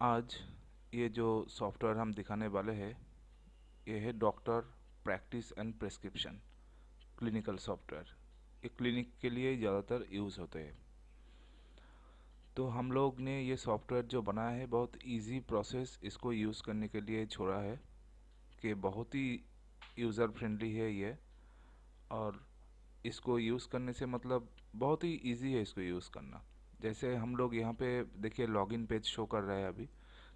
आज ये जो सॉफ्टवेयर हम दिखाने वाले हैं ये है doctor practice and prescription clinical software. ये क्लिनिक के लिए ज़्यादातर यूज़ होते हैं। तो हम लोग ने ये सॉफ्टवेयर जो बनाया है बहुत इजी प्रोसेस इसको यूज़ करने के लिए छोड़ा है कि बहुत ही यूज़र फ्रेंडली है ये। और इसको यूज़ करने से मतलब बहुत ही इजी है इसको यूज़ करना। जैसे हम लोग यहाँ पे देखिए लॉगिन पेज शो कर रहा है अभी।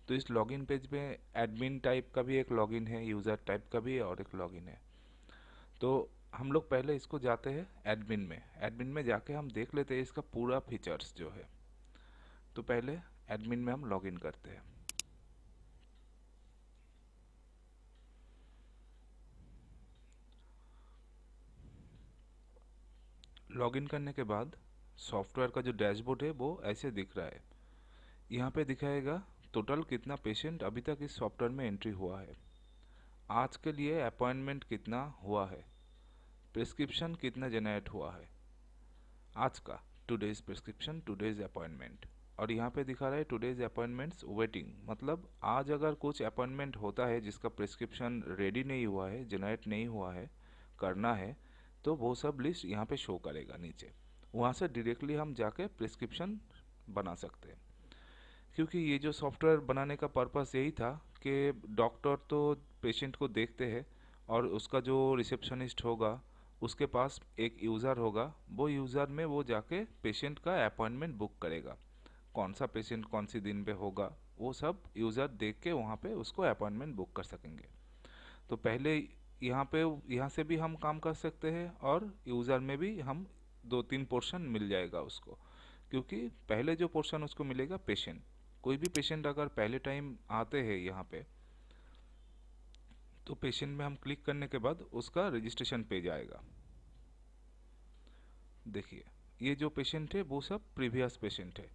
तो इस लॉगिन पेज में एडमिन टाइप का भी एक लॉगिन है, यूज़र टाइप का भी है और एक लॉगिन है। तो हम लोग पहले इसको जाते हैं एडमिन में जाके हम देख लेते हैं इसका पूरा फीचर्स जो है। तो पहले एडमिन में हम लॉगिन करते हैं। लॉगिन करने के बाद सॉफ्टवेयर का जो डैशबोर्ड है वो ऐसे दिख रहा है। यहाँ पे दिखाएगा टोटल कितना पेशेंट अभी तक इस सॉफ्टवेयर में एंट्री हुआ है, आज के लिए अपॉइंटमेंट कितना हुआ है, प्रिस्क्रिप्शन कितना जनरेट हुआ है आज का, टुडेज प्रिस्क्रिप्शन टुडेज अपॉइंटमेंट। और यहाँ पे दिखा रहा है टुडेज अपॉइंटमेंट्स वेटिंग, मतलब आज अगर कुछ अपॉइंटमेंट होता है जिसका प्रिस्क्रिप्शन रेडी नहीं हुआ है, जनरेट नहीं हुआ है, करना है, तो वो सब लिस्ट यहाँ पे शो करेगा नीचे। वहाँ से डायरेक्टली हम जाके प्रिस्क्रिप्शन बना सकते हैं। क्योंकि ये जो सॉफ्टवेयर बनाने का पर्पस यही था कि डॉक्टर तो पेशेंट को देखते हैं और उसका जो रिसेप्शनिस्ट होगा उसके पास एक यूज़र होगा, वो यूज़र में वो जाके पेशेंट का अपॉइंटमेंट बुक करेगा। कौन सा पेशेंट कौन सी दिन पे होगा वो सब यूज़र देख के वहाँ पे उसको अपॉइंटमेंट बुक कर सकेंगे। तो पहले यहाँ पे यहाँ से भी हम काम कर सकते हैं और यूज़र में भी हम दो तीन पोर्शन मिल जाएगा उसको। क्योंकि पहले जो पोर्शन उसको मिलेगा पेशेंट, कोई भी पेशेंट अगर पहले टाइम आते हैं यहाँ पे तो पेशेंट में हम क्लिक करने के बाद उसका रजिस्ट्रेशन पेज आएगा। देखिए ये जो पेशेंट है वो सब प्रीवियस पेशेंट है।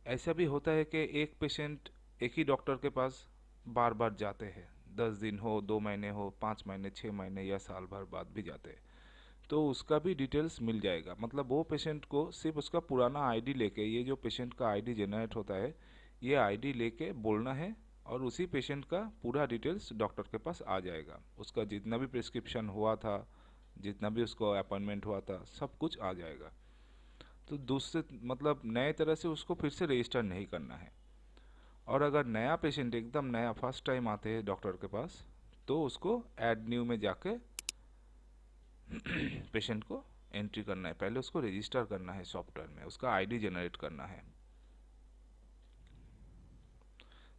ऐसा भी होता है कि एक पेशेंट एक ही डॉक्टर के पास बार बार जाते हैं, 10 दिन हो, 2 महीने हो, 5 महीने, 6 महीने या साल भर बाद भी जाते हैं। तो उसका भी डिटेल्स मिल जाएगा। मतलब वो पेशेंट को सिर्फ उसका पुराना आईडी लेके, ये जो पेशेंट का आईडी जनरेट होता है ये आईडी लेके बोलना है और उसी पेशेंट का पूरा डिटेल्स डॉक्टर के पास आ जाएगा। उसका जितना भी प्रिस्क्रिप्शन हुआ था, जितना भी उसको अपॉइंटमेंट हुआ था, सब कुछ आ जाएगा। तो दूसरे मतलब नए तरह से उसको फिर से रजिस्टर नहीं करना है। और अगर नया पेशेंट एकदम नया फर्स्ट टाइम आते हैं डॉक्टर के पास तो उसको ऐड न्यू में जाके पेशेंट को एंट्री करना है। पहले उसको रजिस्टर करना है सॉफ्टवेयर में, उसका आईडी जनरेट करना है।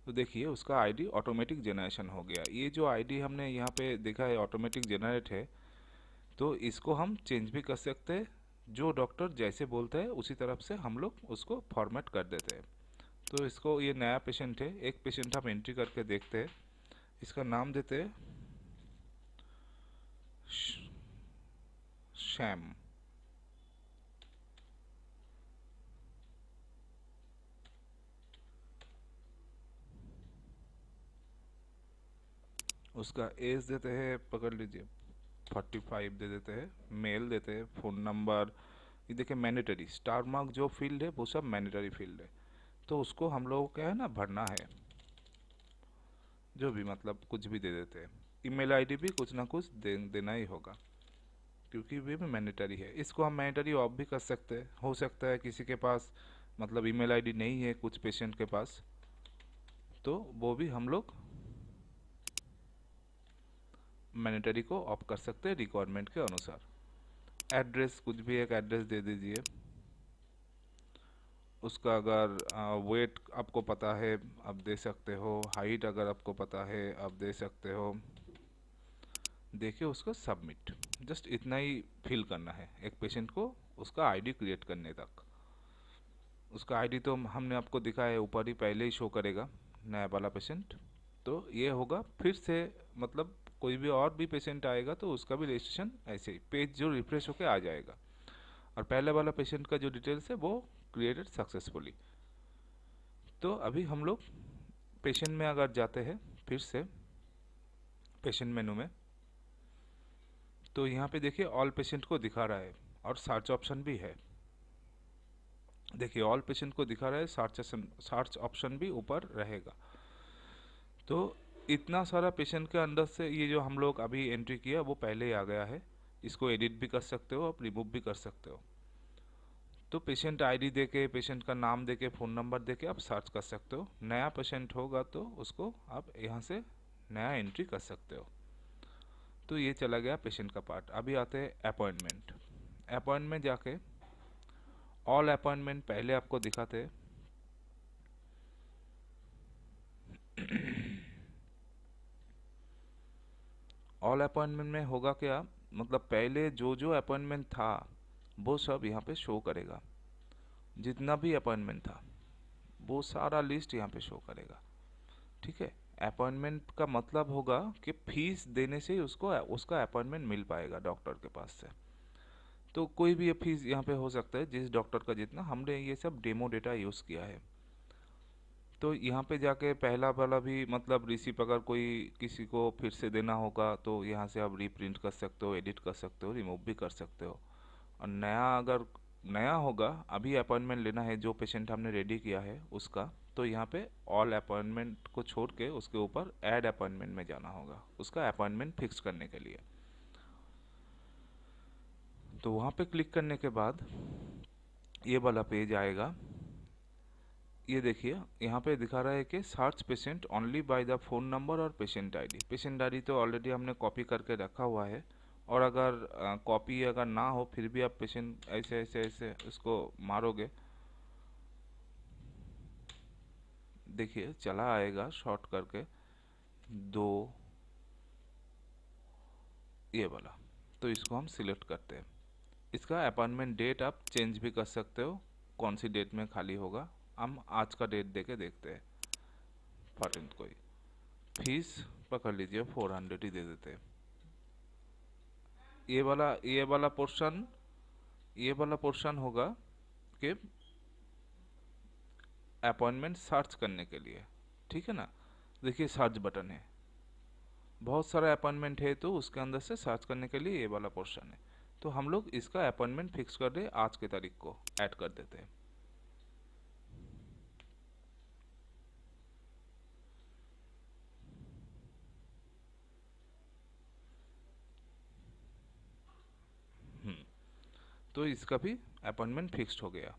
तो देखिए उसका आईडी ऑटोमेटिक जनरेशन हो गया। ये जो आईडी हमने यहाँ पे देखा है ऑटोमेटिक जनरेट है, तो इसको हम चेंज भी कर सकते हैं। जो डॉक्टर जैसे बोलते हैं उसी तरफ से हम लोग उसको फॉर्मेट कर देते हैं। तो इसको, ये नया पेशेंट है, एक पेशेंट हम एंट्री करके देखते हैं। इसका नाम देते हैं शैम। उसका एज देते हैं, पकड़ लीजिए 45 दे देते हैं, मेल देते हैं, फ़ोन नंबर। ये देखिए मैंडेटरी स्टार मार्क जो फील्ड है वो सब मैंडेटरी फील्ड है। तो उसको हम लोगों को क्या है ना भरना है, जो भी मतलब कुछ भी दे देते हैं। ईमेल आईडी भी कुछ ना कुछ देना ही होगा क्योंकि वे भी मैंडेटरी है। इसको हम मैंडेटरी ऑफ भी कर सकते हैं। हो सकता है किसी के पास मतलब ईमेल आईडी नहीं है कुछ पेशेंट के पास, तो वो भी हम लोग मैंडेटरी को ऑफ कर सकते हैं रिक्वायरमेंट के अनुसार। एड्रेस कुछ भी एक एड्रेस दे दीजिए। उसका अगर वेट आपको पता है आप दे सकते हो, हाइट अगर आपको पता है आप दे सकते हो। देखिए उसको सबमिट, जस्ट इतना ही फिल करना है एक पेशेंट को उसका आईडी क्रिएट करने तक। उसका आईडी तो हमने आपको दिखाया है, ऊपर ही पहले ही शो करेगा नया वाला पेशेंट। तो ये होगा फिर से, मतलब कोई भी और भी पेशेंट आएगा तो उसका भी रजिस्ट्रेशन ऐसे ही पेज जो रिफ्रेश होकर आ जाएगा। और पहले वाला पेशेंट का जो डिटेल्स है वो क्रिएटेड सक्सेसफुली। तो अभी हम लोग पेशेंट में अगर जाते हैं फिर से पेशेंट मेनू में, तो यहाँ पे देखिए ऑल पेशेंट को दिखा रहा है और सर्च ऑप्शन भी है। देखिए ऑल पेशेंट को दिखा रहा है, सर्च ऑप्शन भी ऊपर रहेगा। तो इतना सारा पेशेंट के अंदर से ये जो हम लोग अभी एंट्री किया वो पहले ही आ गया है। इसको एडिट भी कर सकते हो, आप रिमूव भी कर सकते हो। तो पेशेंट आईडी देके, पेशेंट का नाम देके, फ़ोन नंबर देके आप सर्च कर सकते हो। नया पेशेंट होगा तो उसको आप यहाँ से नया एंट्री कर सकते हो। तो ये चला गया पेशेंट का पार्ट। अभी आते हैं अपॉइंटमेंट। अपॉइंटमेंट जाके ऑल अपॉइंटमेंट पहले आपको दिखाते। ऑल अपॉइंटमेंट में होगा क्या, मतलब पहले जो जो अपॉइंटमेंट था वो सब यहाँ पे शो करेगा। जितना भी अपॉइंटमेंट था वो सारा लिस्ट यहाँ पे शो करेगा। ठीक है। अपॉइंटमेंट का मतलब होगा कि फीस देने से ही उसको उसका अपॉइंटमेंट मिल पाएगा डॉक्टर के पास से। तो कोई भी फीस यहाँ पे हो सकता है, जिस डॉक्टर का जितना। हमने ये सब डेमो डेटा यूज़ किया है। तो यहाँ पे जाके पहला वाला भी मतलब रिसिप्ट अगर कोई किसी को फिर से देना होगा तो यहाँ से आप रीप्रिंट कर सकते हो, एडिट कर सकते हो, रिमूव भी कर सकते हो। और नया अगर नया होगा, अभी अपॉइंटमेंट लेना है जो पेशेंट हमने रेडी किया है उसका, तो यहाँ पे ऑल अपॉइंटमेंट को छोड़ के उसके ऊपर ऐड अपॉइंटमेंट में जाना होगा उसका अपॉइंटमेंट फिक्स करने के लिए। तो वहाँ पे क्लिक करने के बाद ये वाला पेज आएगा। ये देखिए यहाँ पे दिखा रहा है कि search patient only by the phone number और पेशेंट आईडी। पेशेंट आईडी तो ऑलरेडी हमने कॉपी करके रखा हुआ है। और अगर कॉपी अगर ना हो फिर भी आप पेशेंट ऐसे ऐसे ऐसे उसको मारोगे, देखिए चला आएगा शॉर्ट करके दो, ये वाला। तो इसको हम सिलेक्ट करते हैं। इसका अपॉइंटमेंट डेट आप चेंज भी कर सकते हो, कौन सी डेट में खाली होगा। हम आज का डेट दे के देखते हैं 14 को ही। फीस पकड़ लीजिए 400 ही दे देते हैं। ये वाला पोर्शन होगा कि अपॉइंटमेंट सर्च करने के लिए। ठीक है ना। देखिए सर्च बटन है, बहुत सारा अपॉइंटमेंट है तो उसके अंदर से सर्च करने के लिए ये वाला पोर्शन है। तो हम लोग इसका अपॉइंटमेंट फिक्स कर दे, आज के तारीख को ऐड कर देते हैं। तो इसका भी अपॉइंटमेंट फिक्स्ड हो गया।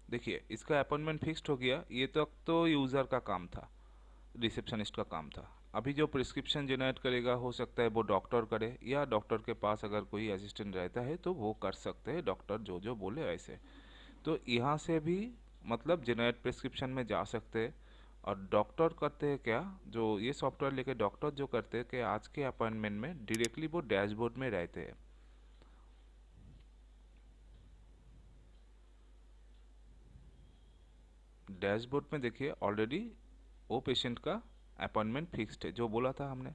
देखिए इसका अपॉइंटमेंट फिक्स्ड हो गया। ये तक तो यूज़र का काम था, रिसेप्शनिस्ट का काम था। अभी जो प्रिस्क्रिप्शन जनरेट करेगा हो सकता है वो डॉक्टर करे, या डॉक्टर के पास अगर कोई असिस्टेंट रहता है तो वो कर सकते हैं, डॉक्टर जो जो बोले ऐसे। तो यहाँ से भी मतलब जनरेट प्रिस्क्रिप्शन में जा सकते हैं। और डॉक्टर करते हैं क्या, जो ये सॉफ्टवेयर लेके डॉक्टर जो करते हैं कि आज के अपॉइंटमेंट में डायरेक्टली वो डैशबोर्ड में रहते हैं। डैशबोर्ड में देखिए ऑलरेडी वो पेशेंट का अपॉइंटमेंट फिक्स्ड है, जो बोला था हमने।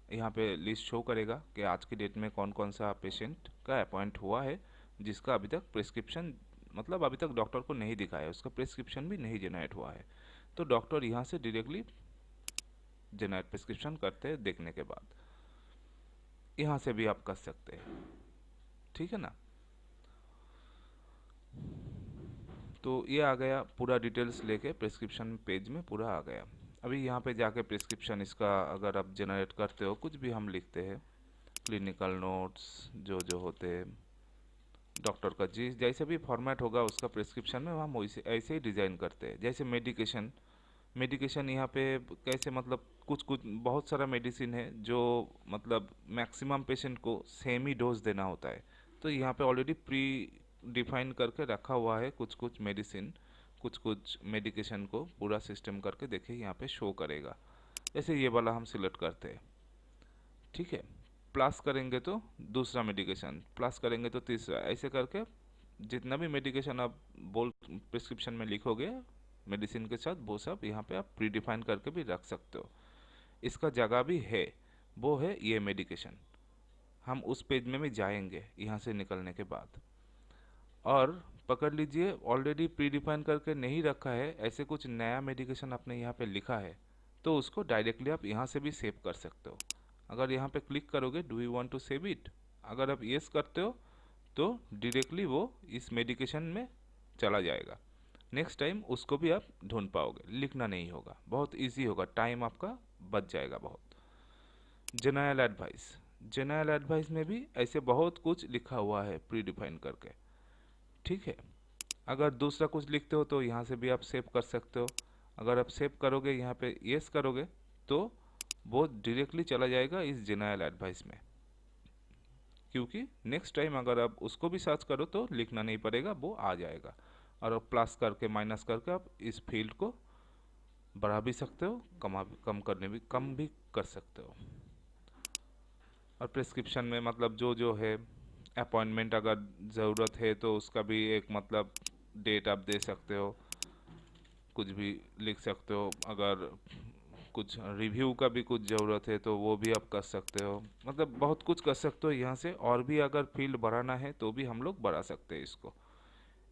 यहाँ पे लिस्ट शो करेगा कि आज की डेट में कौन कौन सा पेशेंट का अपॉइंट हुआ है, जिसका अभी तक प्रिस्क्रिप्शन मतलब अभी तक डॉक्टर को नहीं दिखाया, उसका प्रिस्क्रिप्शन भी नहीं जनरेट हुआ है। तो डॉक्टर यहाँ से डायरेक्टली जनरेट प्रिस्क्रिप्शन करते हैं देखने के बाद। यहाँ से भी आप कर सकते हैं। ठीक है ना। तो ये आ गया पूरा डिटेल्स लेके प्रिस्क्रिप्शन पेज में पूरा आ गया। अभी यहाँ पे जाके प्रिस्क्रिप्शन इसका अगर आप जनरेट करते हो, कुछ भी हम लिखते हैं, क्लिनिकल नोट्स जो जो होते हैं, डॉक्टर का जिस जैसे भी फॉर्मेट होगा उसका प्रिस्क्रिप्शन में हम वैसे ऐसे ही डिज़ाइन करते हैं। जैसे मेडिकेशन, मेडिकेशन यहाँ पे कैसे मतलब कुछ कुछ बहुत सारा मेडिसिन है जो मतलब मैक्सिमम पेशेंट को सेम ही डोज देना होता है। तो यहाँ पे ऑलरेडी प्री डिफाइन करके रखा हुआ है कुछ कुछ मेडिसिन, कुछ कुछ मेडिकेशन को पूरा सिस्टम करके देखिए यहाँ पे शो करेगा। जैसे ये वाला हम सिलेक्ट करते हैं। ठीक है। प्लस करेंगे तो दूसरा मेडिकेशन, प्लस करेंगे तो तीसरा, ऐसे करके जितना भी मेडिकेशन आप बोल प्रिस्क्रिप्शन में लिखोगे मेडिसिन के साथ, वो सब यहाँ पे आप प्री डिफाइन करके भी रख सकते हो। इसका जगह भी है, वो है ये मेडिकेशन। हम उस पेज में भी जाएंगे यहाँ से निकलने के बाद। और पकड़ लीजिए ऑलरेडी प्री डिफाइन करके नहीं रखा है, ऐसे कुछ नया मेडिकेशन आपने यहाँ पे लिखा है, तो उसको डायरेक्टली आप यहाँ से भी सेव कर सकते हो। अगर यहाँ पे क्लिक करोगे do you want to save it, अगर आप येस करते हो तो डायरेक्टली वो इस मेडिकेशन में चला जाएगा। नेक्स्ट टाइम उसको भी आप ढूंढ पाओगे, लिखना नहीं होगा, बहुत इजी होगा, टाइम आपका बच जाएगा बहुत। जेनरल एडवाइस, जेनरल एडवाइस में भी ऐसे बहुत कुछ लिखा हुआ है प्री डिफाइन करके, ठीक है। अगर दूसरा कुछ लिखते हो तो यहाँ से भी आप सेव कर सकते हो। अगर आप सेव करोगे, यहाँ पे यस करोगे, तो वो डायरेक्टली चला जाएगा इस जेनरल एडवाइस में, क्योंकि नेक्स्ट टाइम अगर आप उसको भी सर्च करो तो लिखना नहीं पड़ेगा, वो आ जाएगा। और आप प्लस करके माइनस करके आप इस फील्ड को बढ़ा भी सकते हो, कम भी कर सकते हो। और प्रिस्क्रिप्शन में मतलब जो जो है, अपॉइंटमेंट अगर ज़रूरत है तो उसका भी एक मतलब डेट आप दे सकते हो, कुछ भी लिख सकते हो। अगर कुछ रिव्यू का भी कुछ ज़रूरत है तो वो भी आप कर सकते हो, मतलब बहुत कुछ कर सकते हो यहाँ से। और भी अगर फील्ड बढ़ाना है तो भी हम लोग बढ़ा सकते हैं इसको।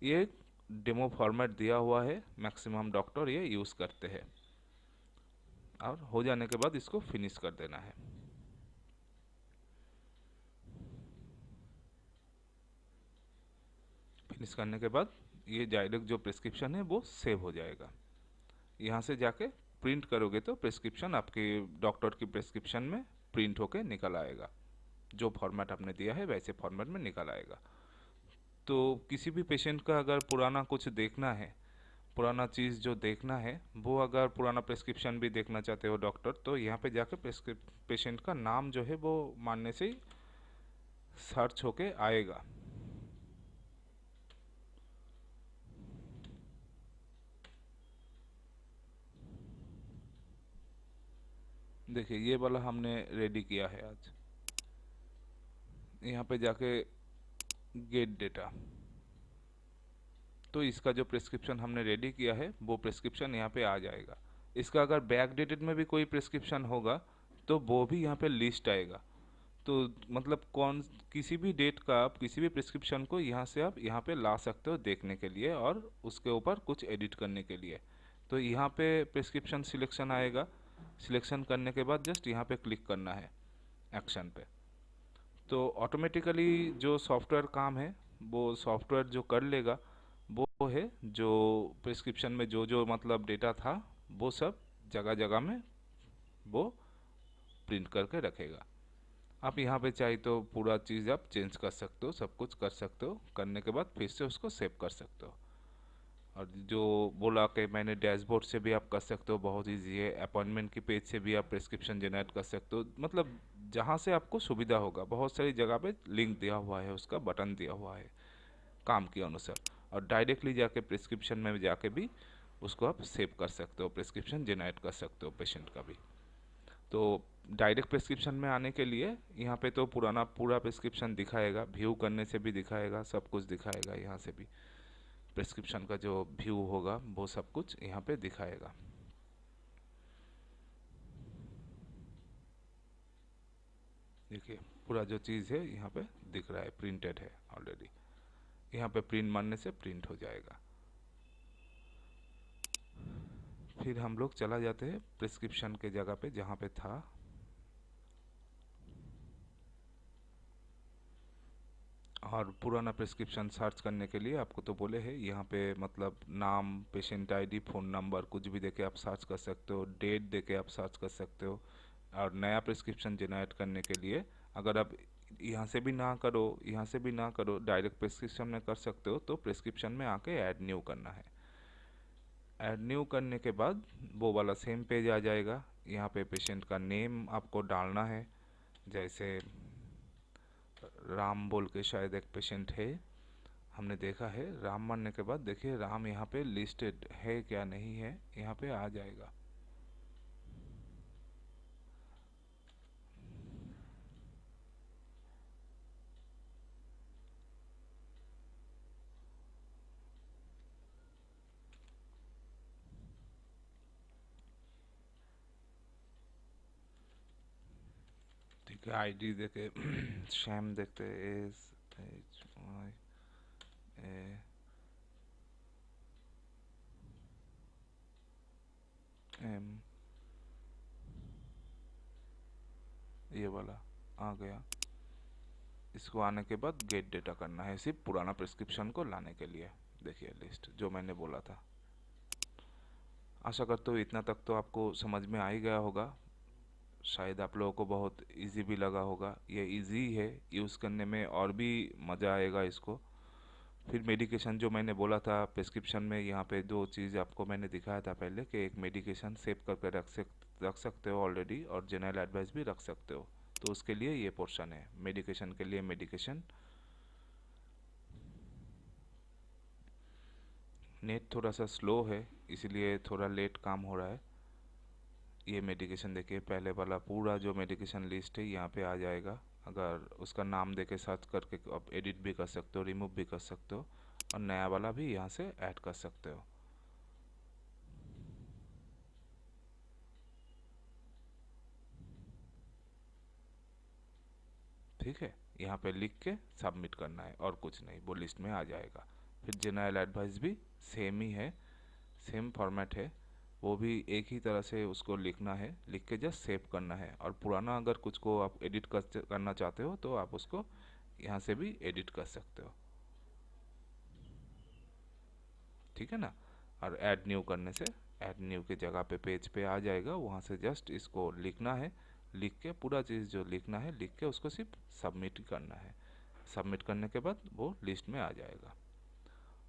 ये डेमो फॉर्मेट दिया हुआ है, मैक्सिमम डॉक्टर ये यूज़ करते हैं। और हो जाने के बाद इसको फिनिश कर देना है। फिनिश करने के बाद ये डायरेक्ट जो प्रिस्क्रिप्शन है वो सेव हो जाएगा। यहाँ से जाके प्रिंट करोगे तो प्रिस्क्रिप्शन आपके डॉक्टर की प्रिस्क्रिप्शन में प्रिंट होके निकल आएगा, जो फॉर्मेट आपने दिया है वैसे फॉर्मेट में निकल आएगा। तो किसी भी पेशेंट का अगर पुराना कुछ देखना है, पुराना चीज़ जो देखना है, वो अगर पुराना प्रिस्क्रिप्शन भी देखना चाहते हो डॉक्टर, तो यहाँ पे जाके पेशेंट का नाम जो है वो मानने से ही सर्च होके आएगा। देखिए ये वाला हमने रेडी किया है आज। यहाँ पे जाके गेट डेटा, तो इसका जो प्रिस्क्रिप्शन हमने रेडी किया है वो प्रिस्क्रिप्शन यहाँ पे आ जाएगा। इसका अगर बैक डेटेड में भी कोई प्रिस्क्रिप्शन होगा तो वो भी यहाँ पे लिस्ट आएगा। तो मतलब कौन किसी भी डेट का आप किसी भी प्रिस्क्रिप्शन को यहाँ से आप यहाँ पे ला सकते हो देखने के लिए, और उसके ऊपर कुछ एडिट करने के लिए। तो यहाँ पे प्रिस्क्रिप्शन सिलेक्शन आएगा, सिलेक्शन करने के बाद जस्ट यहाँ पे क्लिक करना है एक्शन पे। तो ऑटोमेटिकली जो सॉफ्टवेयर काम है वो सॉफ्टवेयर जो कर लेगा वो है, जो प्रिस्क्रिप्शन में जो जो मतलब डेटा था वो सब जगह जगह में वो प्रिंट करके रखेगा। आप यहाँ पे चाहे तो पूरा चीज़ आप चेंज कर सकते हो, सब कुछ कर सकते हो, करने के बाद फिर से उसको सेव कर सकते हो। और जो बोला कि मैंने डैशबोर्ड से भी आप कर सकते हो, बहुत ईजी है। अपॉइंटमेंट की पेज से भी आप प्रिस्क्रिप्शन जनरेट कर सकते हो, मतलब जहाँ से आपको सुविधा होगा। बहुत सारी जगह पे लिंक दिया हुआ है, उसका बटन दिया हुआ है काम के अनुसार। और डायरेक्टली जाके प्रिस्क्रिप्शन में जाके भी उसको आप सेव कर सकते हो, प्रिस्क्रिप्शन जनरेट कर सकते हो पेशेंट का भी। तो डायरेक्ट प्रिस्क्रिप्शन में आने के लिए यहाँ पे तो पुराना पूरा प्रिस्क्रिप्शन दिखाएगा, व्यू करने से भी दिखाएगा, सब कुछ दिखाएगा। यहाँ से भी प्रिस्क्रिप्शन का जो व्यू होगा वो सब कुछ यहाँ पे दिखाएगा। देखिए पूरा जो चीज़ है यहाँ पे दिख रहा है, प्रिंटेड है ऑलरेडी। यहाँ पे प्रिंट मारने से प्रिंट हो जाएगा। फिर हम लोग चला जाते हैं प्रिस्क्रिप्शन के जगह पे जहाँ पे था। और पुराना प्रिस्क्रिप्शन सर्च करने के लिए आपको तो बोले हैं यहाँ पे मतलब नाम, पेशेंट आईडी, फ़ोन नंबर कुछ भी देके आप सर्च कर सकते हो, डेट देके आप सर्च कर सकते हो। और नया प्रिस्क्रिप्शन जनरेट करने के लिए अगर आप यहाँ से भी ना करो, यहाँ से भी ना करो, डायरेक्ट प्रिस्क्रिप्शन में कर सकते हो, तो प्रिस्क्रिप्शन में आके ऐड न्यू करना है। ऐड न्यू करने के बाद वो वाला सेम पेज आ जाएगा। यहाँ पे पेशेंट का नेम आपको डालना है, जैसे राम बोल के शायद एक पेशेंट है, हमने देखा है। राम मारने के बाद देखिए राम यहाँ पे लिस्टेड है क्या नहीं है, यहाँ पे आ जाएगा। ठीक है, आईडी देखे श्याम देखते, SHYAM, ये वाला आ गया। इसको आने के बाद गेट डेटा करना है, सिर्फ पुराना प्रिस्क्रिप्शन को लाने के लिए। देखिए लिस्ट जो मैंने बोला था। आशा करता हूँ इतना तक तो आपको समझ में आ ही गया होगा। शायद आप लोगों को बहुत इजी भी लगा होगा। ये इजी है यूज़ करने में, और भी मज़ा आएगा इसको। फिर मेडिकेशन जो मैंने बोला था प्रिस्क्रिप्शन में, यहाँ पे दो चीज़ आपको मैंने दिखाया था पहले, कि एक मेडिकेशन सेव करके रख सकते हो ऑलरेडी, और जनरल एडवाइस भी रख सकते हो। तो उसके लिए ये पोर्शन है, मेडिकेशन के लिए मेडिकेशन। नेट थोड़ा सा स्लो है, इसलिए थोड़ा लेट काम हो रहा है। ये मेडिकेशन देखिए, पहले वाला पूरा जो मेडिकेशन लिस्ट है यहाँ पे आ जाएगा। अगर उसका नाम देके सर्च करके आप एडिट भी कर सकते हो, रिमूव भी कर सकते हो, और नया वाला भी यहाँ से ऐड कर सकते हो। ठीक है, यहाँ पे लिख के सबमिट करना है और कुछ नहीं, वो लिस्ट में आ जाएगा। फिर जनरल एडवाइस भी सेम ही है, सेम फॉर्मेट है, वो भी एक ही तरह से उसको लिखना है, लिख के जस्ट सेव करना है। और पुराना अगर कुछ को आप एडिट करना चाहते हो तो आप उसको यहाँ से भी एडिट कर सकते हो। ठीक है ना। और ऐड न्यू करने से ऐड न्यू की जगह पे पेज पे आ जाएगा, वहाँ से जस्ट इसको लिखना है, लिख के पूरा चीज़ जो लिखना है लिख के उसको सिर्फ सबमिट करना है। सबमिट करने के बाद वो लिस्ट में आ जाएगा।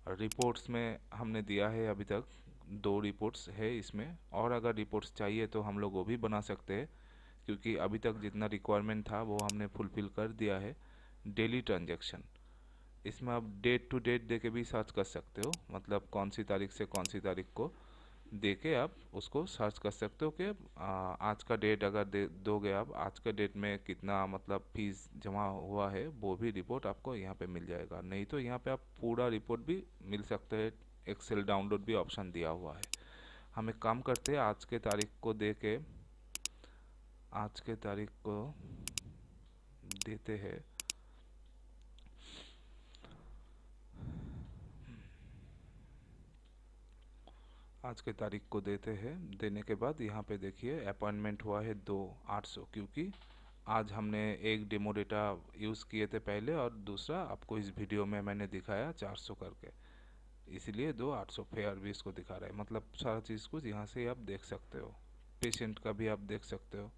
और रिपोर्ट्स में हमने दिया है अभी तक 2 रिपोर्ट्स है इसमें, और अगर रिपोर्ट्स चाहिए तो हम लोग वो भी बना सकते हैं, क्योंकि अभी तक जितना रिक्वायरमेंट था वो हमने फुलफ़िल कर दिया है। डेली ट्रांजैक्शन, इसमें आप डेट टू डेट दे के भी सर्च कर सकते हो, मतलब कौन सी तारीख से कौन सी तारीख को दे के आप उसको सर्च कर सकते हो कि आज का डेट अगर दे दोगे आप, आज का डेट में कितना मतलब फीस जमा हुआ है, वो भी रिपोर्ट आपको यहाँ पे मिल जाएगा। नहीं तो यहाँ पे आप पूरा रिपोर्ट भी मिल सकते हैं, एक्सेल डाउनलोड भी ऑप्शन दिया हुआ है। हम एक काम करते हैं, आज के तारीख को दे के, आज के तारीख को देते हैं। आज के तारीख को देते हैं, देने के बाद यहाँ पे देखिए अपॉइंटमेंट हुआ है 2/800, क्योंकि आज हमने एक डेमो डेटा यूज़ किए थे पहले, और दूसरा आपको इस वीडियो में मैंने दिखाया 400 करके, इसलिए 2/800 फेयर भी इसको दिखा रहा है। मतलब सारा चीज़ कुछ यहाँ से आप देख सकते हो। पेशेंट का भी आप देख सकते हो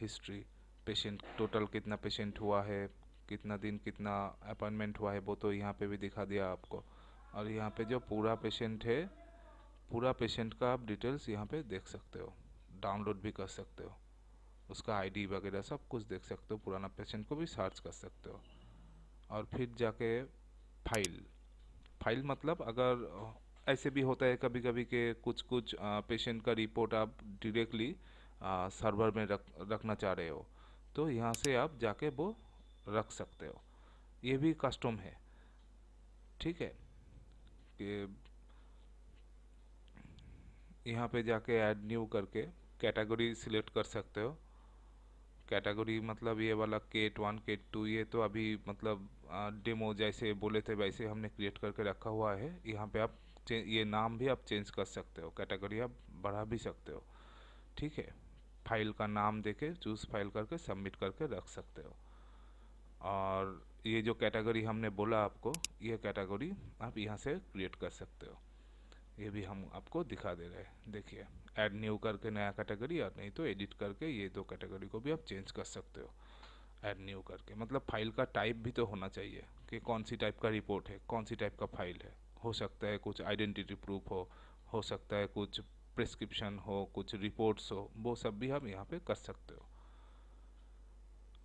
हिस्ट्री, पेशेंट टोटल कितना पेशेंट हुआ है, कितना दिन कितना अपॉइंटमेंट हुआ है, वो तो यहाँ पे भी दिखा दिया आपको। और यहाँ पे जो पूरा पेशेंट है, पूरा पेशेंट का आप डिटेल्स यहाँ पे देख सकते हो, डाउनलोड भी कर सकते हो, उसका आईडी वगैरह सब कुछ देख सकते हो, पुराना पेशेंट को भी सर्च कर सकते हो। और फिर जाके फाइल, फाइल मतलब अगर ऐसे भी होता है कभी कभी कि कुछ कुछ पेशेंट का रिपोर्ट आप डायरेक्टली सर्वर में रखना चाह रहे हो, तो यहाँ से आप जाके वो रख सकते हो। ये भी कस्टम है। ठीक है, कि यहाँ पे जाके ऐड न्यू करके कैटेगरी सिलेक्ट कर सकते हो। कैटेगरी मतलब ये वाला Cat 1 Cat 2, ये तो अभी मतलब डेमो जैसे बोले थे वैसे हमने क्रिएट करके रखा हुआ है। यहाँ पे आप ये नाम भी आप चेंज कर सकते हो, कैटेगरी आप बढ़ा भी सकते हो। ठीक है, फाइल का नाम देके चूज़ फाइल करके सबमिट करके रख सकते हो। और ये जो कैटेगरी हमने बोला आपको, ये कैटेगरी आप यहाँ से क्रिएट कर सकते हो। ये भी हम आपको दिखा दे रहे हैं, देखिए ऐड न्यू करके नया कैटेगरी, और नहीं तो एडिट करके ये दो कैटेगरी को भी आप चेंज कर सकते हो ऐड न्यू करके। मतलब फाइल का टाइप भी तो होना चाहिए कि कौन सी टाइप का रिपोर्ट है, कौन सी टाइप का फाइल है। हो सकता है कुछ आइडेंटिटी प्रूफ हो सकता है कुछ प्रिस्क्रिप्शन हो, कुछ रिपोर्ट्स हो, वो सब भी हम यहाँ पे कर सकते हो।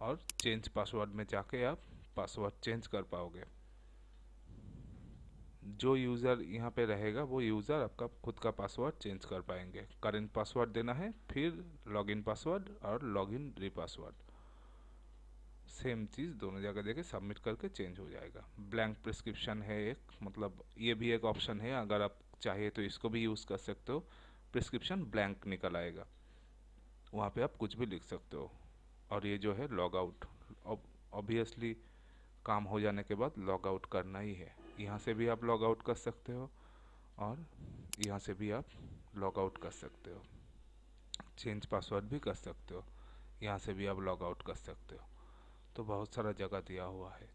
और चेंज पासवर्ड में जाके आप पासवर्ड चेंज कर पाओगे। जो यूज़र यहाँ पे रहेगा वो यूज़र आपका खुद का पासवर्ड चेंज कर पाएंगे। करेंट पासवर्ड देना है, फिर लॉगिन पासवर्ड और लॉगिन री पासवर्ड, सेम चीज़ दोनों जगह देके सबमिट करके चेंज हो जाएगा। ब्लैंक प्रिस्क्रिप्शन है एक, मतलब ये भी एक ऑप्शन है, अगर आप चाहिए तो इसको भी यूज़ कर सकते हो। प्रिस्क्रिप्शन ब्लैंक निकल आएगा, वहाँ पे आप कुछ भी लिख सकते हो। और ये जो है लॉग आउट, ऑब्वियसली काम हो जाने के बाद लॉग आउट करना ही है। यहाँ से भी आप लॉग आउट कर सकते हो, और यहाँ से भी आप लॉग आउट कर सकते हो, चेंज पासवर्ड भी कर सकते हो, यहाँ से भी आप लॉग आउट कर सकते हो। तो बहुत सारा जगह दिया हुआ है।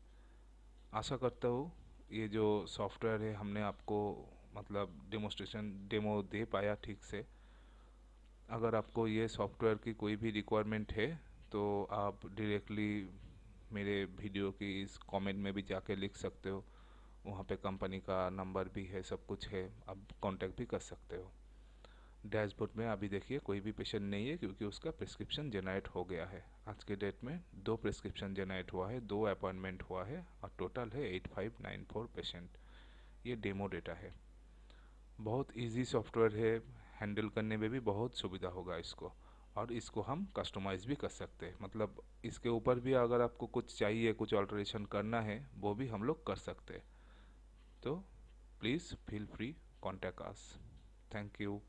आशा करता हूँ ये जो सॉफ्टवेयर है हमने आपको मतलब डेमो दे पाया ठीक से। अगर आपको ये सॉफ्टवेयर की कोई भी रिक्वायरमेंट है तो आप डायरेक्टली मेरे वीडियो की इस कमेंट में भी जाके लिख सकते हो। वहाँ पे कंपनी का नंबर भी है, सब कुछ है, आप कांटेक्ट भी कर सकते हो। डैशबोर्ड में अभी देखिए कोई भी पेशेंट नहीं है क्योंकि उसका प्रिस्क्रिप्शन जनरेट हो गया है। आज के डेट में 2 प्रिस्क्रिप्शन जनरेट हुआ है, 2 अपॉइंटमेंट हुआ है और टोटल है 8594 पेशेंट। ये डेमो डेटा है। बहुत इजी सॉफ्टवेयर है, हैंडल करने में भी बहुत सुविधा होगा इसको। और इसको हम कस्टमाइज़ भी कर सकते हैं, मतलब इसके ऊपर भी अगर आपको कुछ चाहिए, कुछ ऑल्टरेशन करना है, वो भी हम लोग कर सकते हैं। तो please feel free, contact us. Thank you.